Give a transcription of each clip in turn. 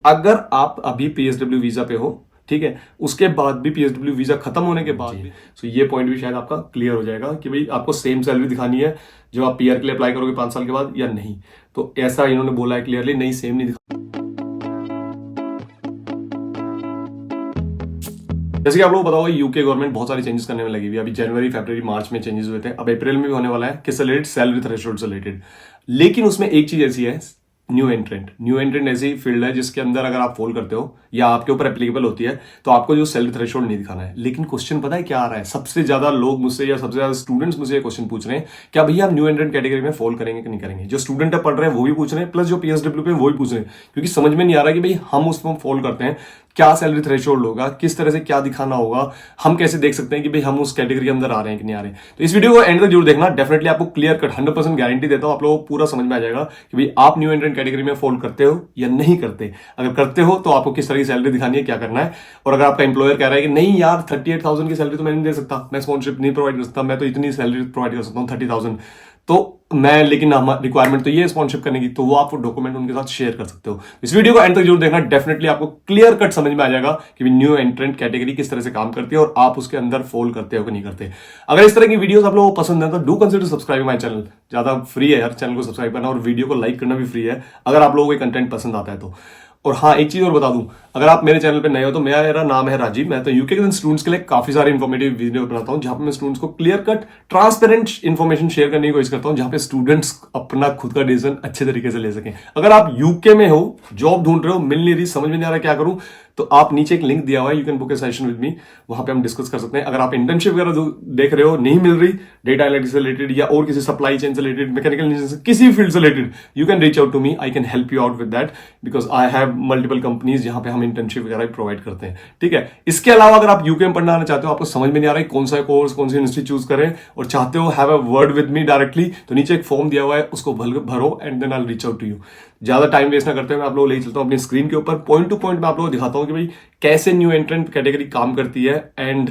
अगर आप अभी पीएसडब्ल्यू वीजा पे हो, ठीक है, उसके बाद भी पीएसडब्ल्यू वीजा खत्म होने के बाद भी, तो ये पॉइंट भी शायद आपका क्लियर हो जाएगा कि भाई आपको सेम सैलरी दिखानी है जब आप पीआर के लिए अप्लाई करोगे 5 साल के बाद या नहीं। तो ऐसा इन्होंने बोला है क्लियरली, नहीं सेम नहीं दिखा। जैसे कि आप लोगों को पता होगा यूके गवर्नमेंट बहुत सारी चेंजेस करने में लगी हुई है। अभी जनवरी, फरवरी, मार्च में चेंजेस हुए थे, अब अप्रैल में भी होने वाला है, किससे रिलेटेड? सैलरी थ्रेशोल्ड से रिलेटेड। लेकिन उसमें एक चीज ऐसी है, न्यू एंट्रेंट ऐसी फील्ड है जिसके अंदर अगर आप फॉल करते हो या आपके ऊपर एप्लीकेबल होती है तो आपको जो सैलरी थ्रेशोल्ड नहीं दिखाना है। लेकिन क्वेश्चन पता है क्या आ रहा है? सबसे ज्यादा लोग मुझसे या सबसे ज्यादा स्टूडेंट्स मुझे क्वेश्चन पूछ रहे हैं, क्या भैया आप न्यू एंट्रेंट कैटेगरी में फॉल करेंगे कि नहीं करेंगे? जो स्टूडेंट है पढ़ रहे हैं वो भी पूछ रहे हैं, प्लस जो पीएसडब्ल्यू पे वो भी पूछ रहे हैं, क्योंकि समझ में नहीं आ रहा कि भाई हम उसमें फॉल करते हैं, क्या सैलरी थ्रेशोल्ड होगा, किस तरह से क्या दिखाना होगा, हम कैसे देख सकते हैं कि भाई हम उस कैटेगरी के अंदर आ रहे हैं कि नहीं आ रहे हैं। तो इस वीडियो को एंड तक जरूर देखना, डेफिनेटली आपको क्लियर कट 100% गारंटी देता हूं, आप लोगों को पूरा समझ में आ जाएगा कि भाई आप न्यू एंट्रेंट कैटेगरी में फॉल करते हो या नहीं करते। अगर करते हो तो आपको किस तरह की सैलरी दिखानी है, क्या करना है। और अगर आपका एम्प्लॉयर कह रहा है कि नहीं यार 38,000 की सैलरी तो मैं नहीं दे सकता, मैं स्पॉन्सरशिप नहीं प्रोवाइड कर सकता, मैं तो इतनी सैलरी प्रोवाइड कर सकता हूँ 30,000, तो मैं, लेकिन रिक्वायरमेंट तो ये है स्पॉन्सरशिप करने की, तो वो आप डॉक्यूमेंट उनके साथ शेयर कर सकते हो। इस वीडियो को एंड तक जरूर देखना, डेफिनेटली आपको क्लियर कट समझ में आ जाएगा कि न्यू एंट्रेंट कैटेगरी किस तरह से काम करती है और आप उसके अंदर फॉल करते हो कि नहीं करते। अगर इस तरह की वीडियोस आप लोगों को पसंद है तो do consider subscribe my channel. ज्यादा फ्री है यार, चैनल को सब्सक्राइब करना और वीडियो को लाइक करना भी फ्री है अगर आप लोगों को कंटेंट पसंद आता है तो। और हाँ, एक चीज और बता दूं, अगर आप मेरे चैनल पे नए हो तो मेरा नाम है राजीव। मैं तो यूके के स्टूडेंट्स के लिए काफी सारे इन्फॉर्मेटिव वीडियो बनाता हूं जहां पे मैं स्टूडेंट्स को clear cut transparent information share करने की कोशिश करता हूं, जहां पे स्टूडेंट्स अपना खुद का डिसीजन अच्छे तरीके से ले सकें। अगर आप यूके में हो, जॉब ढूंढ रहे हो, मिल नहीं रही, समझ में नहीं आ रहा क्या करूं, तो आप नीचे एक लिंक दिया हुआ है, you can book A session with me, वहां पे हम डिस्कस कर सकते हैं। अगर आप इंटर्नशिप वगैरह देख रहे हो, नहीं मिल रही, डेटा एनालिटिक्स से रिलेटेड या और किसी सप्लाई चेन से रिलेटेड, मैकेनिकल इंजीनियरिंग से, किसी फील्ड से related, you can reach out to me, I can help you out with that, because I have multiple companies जहां पे हम इंटर्नशिप वगैरह प्रोवाइड करते हैं। ठीक है, इसके अलावा अगर आप यूके में पढ़ना आना चाहते हो, आपको समझ में नहीं आ रहा है कौन सा कोर्स, कौन सी यूनिवर्सिटी चूज करें और चाहते हो have a word with me directly, तो नीचे एक फॉर्म दिया हुआ है, उसको भरो and then I reach out to you. ज्यादा टाइम वेस्ट ना करते हुए मैं आप लोग ले चलता हूं अपनी स्क्रीन के ऊपर, पॉइंट टू पॉइंट मैं आप लोगों को दिखाता हूं कि भाई कैसे न्यू एंट्रेंट कैटेगरी काम करती है एंड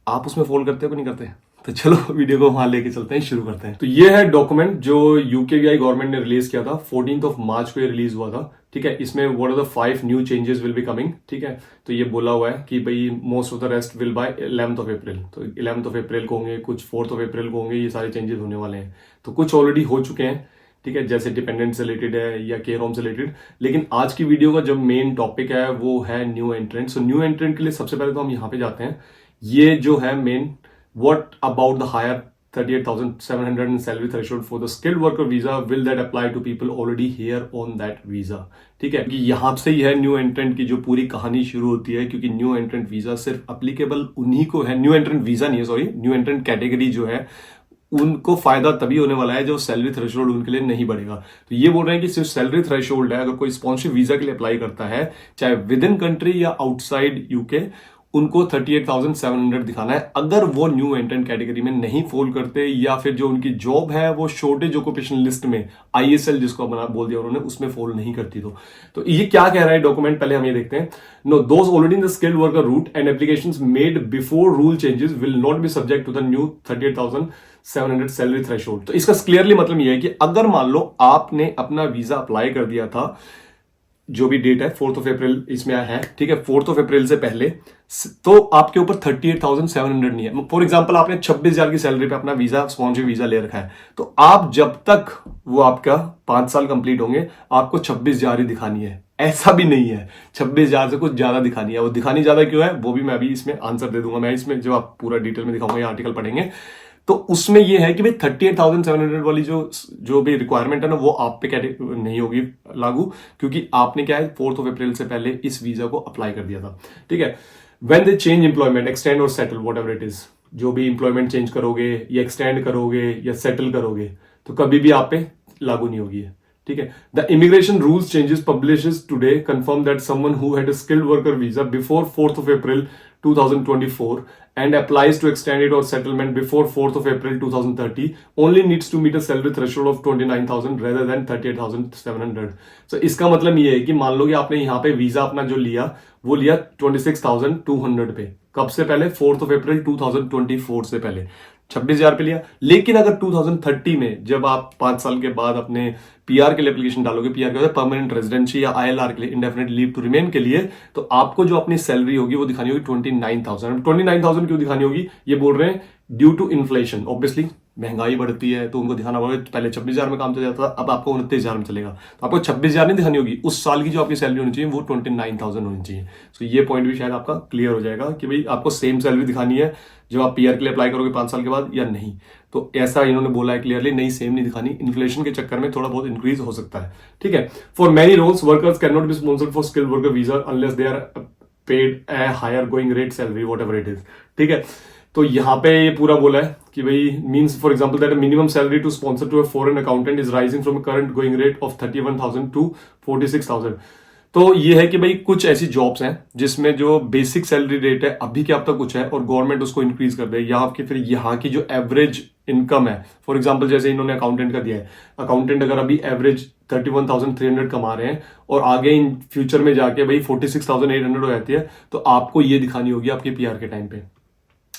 आप उसमें फॉल करते हो कि नहीं करते। तो चलो वीडियो को वहां लेके चलते हैं, शुरू करते हैं। तो ये है डॉक्यूमेंट जो यूकेवीआई गवर्नमेंट ने रिलीज किया था, 14 मार्च को ये रिलीज हुआ था। ठीक है, इसमें what are the 5 new changes will be coming. ठीक है, तो ये बोला हुआ है कि भाई most of the rest will by 11th April. तो 11th अप्रैल को होंगे, कुछ 4th अप्रैल को होंगे, ये सारे चेंजेस होने वाले हैं। तो कुछ ऑलरेडी हो चुके हैं, ठीक है, जैसे डिपेंडेंट से रिलेटेड है या केयर होम से रिलेटेड। लेकिन आज की वीडियो का जो मेन टॉपिक है वो है न्यू एंट्रेंट। सो न्यू एंट्रेंट के लिए सबसे पहले तो हम यहाँ पे जाते हैं। ये जो है main, what about the higher 38,700 in salary threshold for the skilled worker visa will that apply to people already here on that visa। ठीक है, यहां से ही है न्यू एंट्रेंट की जो पूरी कहानी शुरू होती है, क्योंकि न्यू एंट्रेंट वीजा सिर्फ अप्लीकेबल उन्हीं को है, न्यू एंट्रेंट वीजा नहीं है, सॉरी, न्यू एंट्रेंट कैटेगरी जो है उनको फायदा तभी होने वाला है जो सैलरी थ्रेशोल्ड उनके लिए नहीं बढ़ेगा। तो ये बोल रहे हैं कि सिर्फ सैलरी थ्रेशोल्ड है, अगर कोई स्पॉन्सरशिप वीजा के लिए अप्लाई करता है, चाहे विद इन कंट्री या आउटसाइड यूके, उनको 38,700 दिखाना है। अगर वो न्यू एंट्रेंट कैटेगरी में नहीं फॉल करते या फिर जो उनकी जॉब है वो शॉर्टेज ऑक्यूपेशन लिस्ट में, आईएसएल जिसको बोल दिया उन्होंने, उसमें फॉल नहीं करती। तो ये क्या कह रहा है डॉक्यूमेंट, पहले हम ये देखते हैं। No, those already in the skilled worker route and applications made before rule changes will not be subject to the new 38,700 salary threshold. तो इसका क्लियरली मतलब यह है कि अगर मान लो आपने अपना वीजा अप्लाई कर दिया था, जो भी डेट है 4th अप्रैल इसमें है, ठीक है, 4th अप्रैल से पहले, तो आपके ऊपर 38,700 नहीं है। फॉर एग्जांपल आपने 26,000 की सैलरी पे अपना वीजा, स्पॉन्सरशिप वीजा ले रखा है, तो आप जब तक वो आपका 5 साल कंप्लीट होंगे, आपको 26,000 ही दिखानी है। ऐसा भी नहीं है 26,000 से कुछ ज्यादा दिखानी है। वो दिखानी ज्यादा क्यों है वो भी मैं अभी इसमें आंसर दे दूंगा, मैं इसमें जो आप पूरा डिटेल में दिखाऊंगा, ये आर्टिकल पढ़ेंगे तो उसमें ये है कि भाई 38,700 वाली जो भी रिक्वायरमेंट है ना, वो आप पे नहीं होगी लागू, क्योंकि आपने क्या है 4th अप्रैल से पहले इस वीजा को अप्लाई कर दिया था। ठीक है, when they change employment, extend और settle, whatever it is, जो भी एम्प्लॉयमेंट चेंज करोगे या एक्सटेंड करोगे या सेटल करोगे, तो कभी भी आप पे लागू नहीं होगी। ठीक है, the immigration rules changes publishes today confirm that someone who had a skilled worker visa before 4th April 2024 and applies to extend it or settlement before 4th April 2030 only needs to meet a salary threshold of 29,000 rather than 38,700। so इसका मतलब ये है कि मान लो कि आपने यहाँ पे वीजा अपना जो लिया वो लिया 26,200 पे, कब से पहले? 4th April 2024 से पहले। 26,000 पे लिया। लेकिन अगर 2030 में जब आप 5 साल के बाद अपने पीआर के लिए एप्लीकेशन डालोगे, पीआर के परमानेंट रेजिडेंसी या आईएलआर के लिए, इंडेफिनिट लीव टू रिमेन के लिए, तो आपको जो अपनी सैलरी होगी वो दिखानी होगी 29,000। 29,000 क्यों दिखानी होगी? ये बोल रहे हैं ड्यू टू इन्फ्लेशन। ऑब्वियसली महंगाई बढ़ती है तो उनको दिखाना होगा। पहले 26,000 में काम चल जाता था, अब आपको 29,000 में चलेगा, तो आपको 26,000 नहीं दिखानी होगी। उस साल की जो आपकी सैलरी होनी चाहिए वो 29,000 होनी चाहिए। तो ये पॉइंट भी शायद आपका क्लियर हो जाएगा कि भाई आपको सेम सैलरी दिखानी है जब आप पीआर के लिए अप्लाई करोगे 5 साल के बाद या नहीं। तो ऐसा इन्होंने बोला है क्लियरली, नहीं सेम नहीं दिखानी। इन्फ्लेशन के चक्कर में थोड़ा बहुत इंक्रीज हो सकता है, ठीक है। For many roles workers can not be sponsored for skilled worker visa unless they are paid a higher going rate salary whatever it is, ठीक है। तो यहाँ पे ये पूरा बोला है कि भाई means for example that minimum salary to sponsor to a foreign accountant is rising from current going rate of 31,000 to 46,000। तो ये है कि भाई कुछ ऐसी जॉब्स हैं जिसमें जो बेसिक सैलरी रेट है अभी क्या अब तक कुछ है और गवर्नमेंट उसको इंक्रीज कर दे, या आपकी फिर यहाँ की जो एवरेज इनकम है, फॉर एग्जांपल जैसे इन्होंने अकाउंटेंट का दिया है, अकाउंटेंट अगर अभी एवरेज 31,300 कमा रहे हैं और आगे इन फ्यूचर में जाके भाई 46,800 हो जाती है, तो आपको ये दिखानी होगी आपके पीआर के टाइम पे।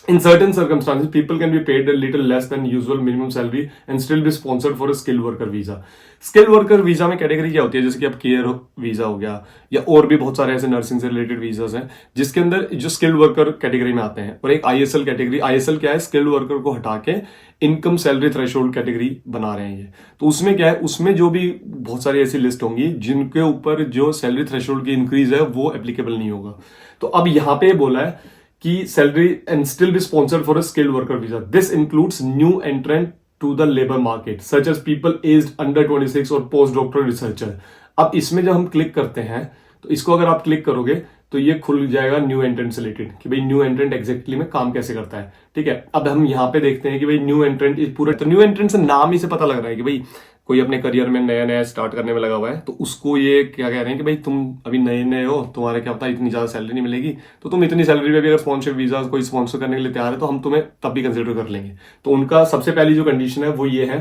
In certain circumstances, people can be paid a little less than usual minimum salary and still be sponsored for a skilled worker visa. Skill worker visa में कैटेगरी क्या होती है? जैसे कि अब केयर वीजा हो गया या और भी बहुत सारे ऐसे नर्सिंग से रिलेटेड वीजास हैं जिसके अंदर जो स्किल्ड वर्कर कैटेगरी में आते हैं, और एक आईएसएल कैटेगरी। आईएसएल क्या है? स्किल्ड वर्कर को हटा के इनकम सैलरी थ्रेशोल्ड कैटेगरी बना रहे हैं ये। तो उसमें क्या है, उसमें जो भी बहुत सारी ऐसी लिस्ट होंगी जिनके ऊपर जो सैलरी थ्रेशोल्ड की इंक्रीज है वो एप्लीकेबल नहीं होगा। तो अब यहाँ पे बोला है कि salary and still be sponsored for a skilled worker visa. This includes new entrant to the labour market such as people aged under 26 और पोस्ट डॉक्टरल रिसर्चर। अब इसमें जब हम क्लिक करते हैं तो इसको अगर आप क्लिक करोगे तो ये खुल जाएगा न्यू एंट्रेंट से रिलेटेड कि भाई न्यू एंट्रेंट एग्जैक्टली में काम कैसे करता है, ठीक है। अब हम यहाँ पे देखते हैं कि भाई न्यू एंट्रेंट इस पूरा, तो न्यू एंट्रेंट से नाम ही से पता लग रहा है कि भाई कोई अपने करियर में नया नया स्टार्ट करने में लगा हुआ है, तो उसको ये क्या कह रहे हैं कि भाई तुम अभी नए नए हो, तुम्हारे क्या पता इतनी ज्यादा सैलरी नहीं मिलेगी, तो तुम इतनी सैलरी पे भी अगर स्पॉन्सरशिप वीजा कोई स्पॉन्सर करने के लिए तैयार है तो हम तुम्हें तब भी कंसिडर कर लेंगे। तो उनका सबसे पहली जो कंडीशन है वो ये है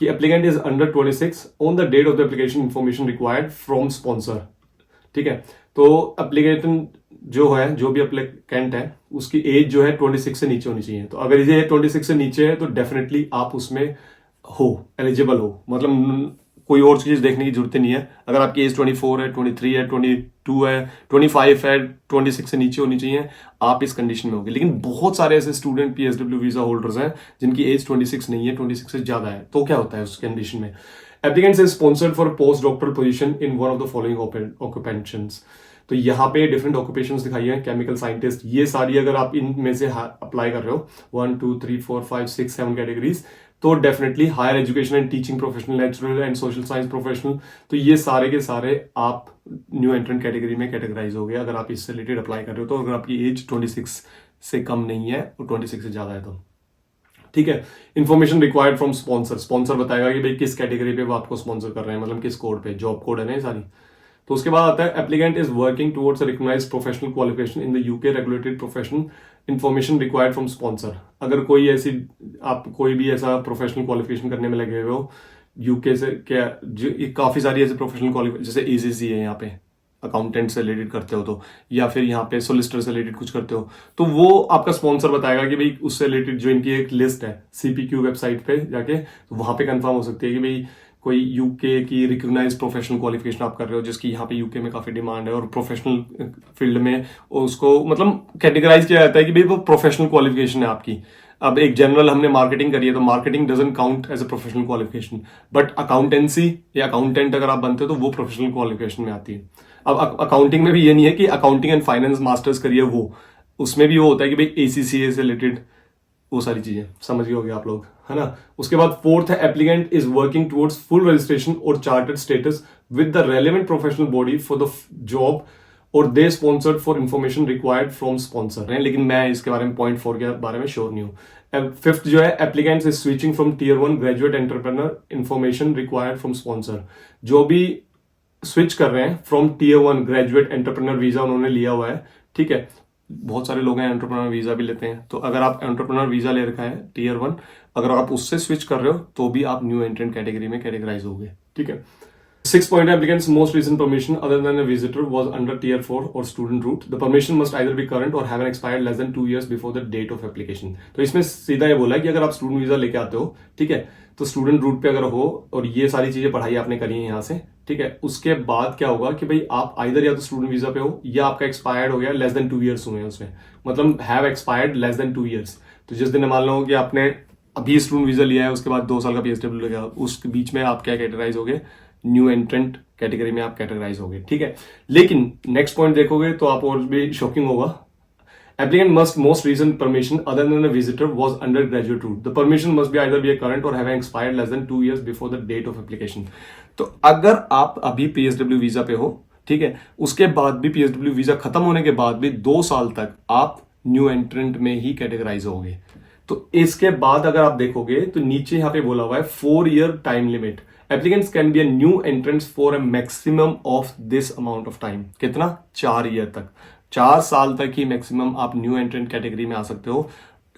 कि applicant is under 26 on the date of the application information required from sponsor, ठीक है। तो एप्लीकेशन जो है, जो भी एप्लीकेंट है उसकी एज जो है 26 से नीचे होनी चाहिए। तो अगर ये 26 से नीचे है तो डेफिनेटली आप उसमें हो, एलिजिबल हो, मतलब कोई और चीज देखने की जरूरत नहीं है। अगर आपकी एज 24 है, 23 है, 22 है, 25 है, 26 से नीचे होनी चाहिए, आप इस कंडीशन में होंगे। लेकिन बहुत सारे ऐसे स्टूडेंट पीएसडब्ल्यू वीजा होल्डर्स हैं जिनकी एज 26 नहीं है, 26 से ज्यादा है। तो क्या होता है उस कंडीशन में? Applicant is sponsored for post doctoral position in one of the following occupations. तो यहाँ पे डिफरेंट ऑक्यूपेशंस दिखाई है, केमिकल साइंटिस्ट, ये सारी अगर आप इनमें से अप्लाई कर रहे हो 1 2 3 4 5 6 7 कैटेगरीज, तो definitely higher education and teaching professional, natural and social science professional, तो ये सारे के सारे आप न्यू एंट्रेंट कैटेगरी में कैटेगराइज हो गए अगर आप इससे रिलेटेड अप्लाई कर रहे हो। तो अगर आपकी एज 26 से कम नहीं है और 26 से ज्यादा है तो ठीक है। Information required from sponsor, sponsor बताएगा कि भाई किस कैटेगरी पे वो आपको स्पॉन्सर कर रहे हैं, मतलब किस कोड पे, जॉब कोड है ना ये सारी। तो उसके बाद आता है applicant is working towards a recognised professional qualification in the UK regulated profession, information required from sponsor. अगर कोई ऐसी, आप कोई भी ऐसा प्रोफेशनल क्वालिफिकेशन करने में लगे हुए हो यूके से, क्या काफी सारी ऐसे प्रोफेशनल क्वालिफिकेशन, जैसे एसीसी है यहाँ पे, अकाउंटेंट से रिलेटेड करते हो तो, या फिर यहाँ पे सोलिसिटर से रिलेटेड कुछ करते हो, तो वो आपका स्पॉन्सर बताएगा कि भाई उससे रिलेटेड जो इनकी एक लिस्ट है सीपीक्यू वेबसाइट पे जाके, तो वहां पे कंफर्म हो सकती है कि भाई कोई यूके की रिकॉग्नाइज्ड प्रोफेशनल क्वालिफिकेशन आप कर रहे हो जिसकी यहाँ पे यूके में काफी डिमांड है, और प्रोफेशनल फील्ड में उसको मतलब कैटेगराइज किया जाता है कि भाई वो प्रोफेशनल क्वालिफिकेशन है आपकी। अब एक जनरल हमने मार्केटिंग करी है तो marketing doesn't count as a professional qualification, but accountancy या अकाउंटेंट अगर आप बनते हो तो वो प्रोफेशनल क्वालिफिकेशन में आती है। अब अकाउंटिंग में भी ये नहीं है कि अकाउंटिंग एंड फाइनेंस मास्टर्स करिए, वो उसमें भी वो होता है कि भाई एसीसीए से रिलेटेड वो सारी चीजें समझ गए होंगे आप लोग, है ना। उसके बाद फोर्थ है applicant is working towards full registration और chartered status with the relevant professional body for the job और they sponsored for information required from sponsor है, लेकिन मैं इसके बारे में पॉइंट 4 के बारे में श्योर नहीं हूँ। फिफ्थ जो है applicant is switching from tier 1 graduate entrepreneur information required from sponsor. जो भी स्विच कर रहे हैं from tier 1 graduate entrepreneur visa उन्होंने लिया हुआ है, ठीक है। बहुत सारे लोग हैं एंटरप्रेन्योर वीजा भी लेते हैं, तो अगर आप एंटरप्रेन्योर वीजा ले रखा है टियर 1, अगर आप उससे स्विच कर रहे हो तो भी आप न्यू एंट्रेंट कैटेगरी में कैटेगराइज होगे, ठीक है। Sixth point, applicant's most recent permission other than a visitor was under tier 4 or student route. The permission must either be current or have expired less than 2 years before the date of application. तो इसमें सीधा ये बोला है कि अगर आप student visa लेके आते हो, ठीक है, तो स्टूडेंट रूट पे अगर हो और ये सारी चीजें पढ़ाई आपने करी है यहाँ से, ठीक है, उसके बाद क्या होगा कि भाई आप आइदर या तो स्टूडेंट वीजा पे हो या आपका एक्सपायर्ड हो गया, लेस देन 2 years हुए हैं उसमें, मतलब have expired less than 2 years। तो जिस दिन मान लो कि आपने अभी स्टूडेंट वीजा लिया है, उसके बाद 2 साल का पीएसडब्ल्यू लगा, उस बीच में आप क्या कैटेगराइज हो गए, न्यू एंट्रेंट कैटेगरी में आप कैटेगराइज हो गए, ठीक है। लेकिन नेक्स्ट पॉइंट देखोगे तो आप और भी शॉकिंग होगा। Applicant must most recent permission other than a visitor was undergraduate route. The permission must be either be a current or having expired less than 2 years before the date of application. तो अगर आप अभी PSW visa पे हो, ठीक है, उसके बाद भी पीएसडब्ल्यू वीजा खत्म होने के बाद भी 2 साल तक आप न्यू एंट्रेंट में ही कैटेगराइज होगे। तो इसके बाद अगर आप देखोगे तो नीचे यहाँ पे बोला हुआ है 4 year time limit. Applicants can be a new entrants for a maximum of this amount of time. कितना? 4 year तक, 4 साल तक ही मैक्सिमम आप न्यू एंट्रेंट कैटेगरी में आ सकते हो।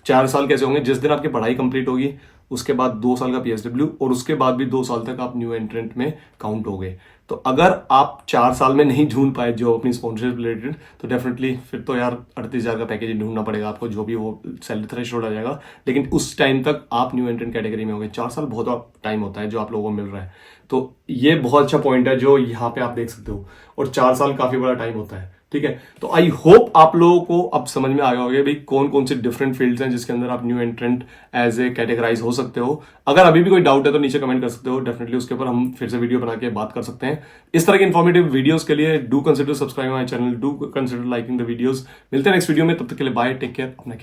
4 साल कैसे होंगे? जिस दिन आपकी पढ़ाई कंप्लीट होगी, उसके बाद 2 साल का पीएसडब्ल्यू और उसके बाद भी 2 साल तक आप न्यू एंट्रेंट में काउंट हो गए। तो अगर आप 4 साल में नहीं ढूंढ पाए जो अपनी स्पॉन्सरशिप रिलेटेड, तो डेफिनेटली फिर तो यार 38,000 का पैकेज ढूंढना पड़ेगा आपको, जो भी वो सैलरी थ्रेशोल्ड आ जाएगा। लेकिन उस टाइम तक आप न्यू एंट्रेंट कैटेगरी में हो गए। 4 साल बहुत टाइम होता है जो आप लोगों को मिल रहा है। तो ये बहुत अच्छा पॉइंट है जो यहाँ पे आप देख सकते हो, और 4 साल काफी बड़ा टाइम होता है, ठीक है। तो आई होप आप लोगों को अब समझ में आ गया होगा भाई कौन कौन से डिफरेंट फील्ड्स हैं जिसके अंदर आप new entrant as a categorise हो सकते हो। अगर अभी भी कोई डाउट है तो नीचे कमेंट कर सकते हो, डेफिनेटली उसके ऊपर हम फिर से वीडियो बना के बात कर सकते हैं। इस तरह के इन्फॉर्मेटिव वीडियोस के लिए do consider subscribe my channel, do consider liking the videos. मिलते हैं नेक्स्ट वीडियो में, तब तक के लिए बाय, टेक केयर, अपना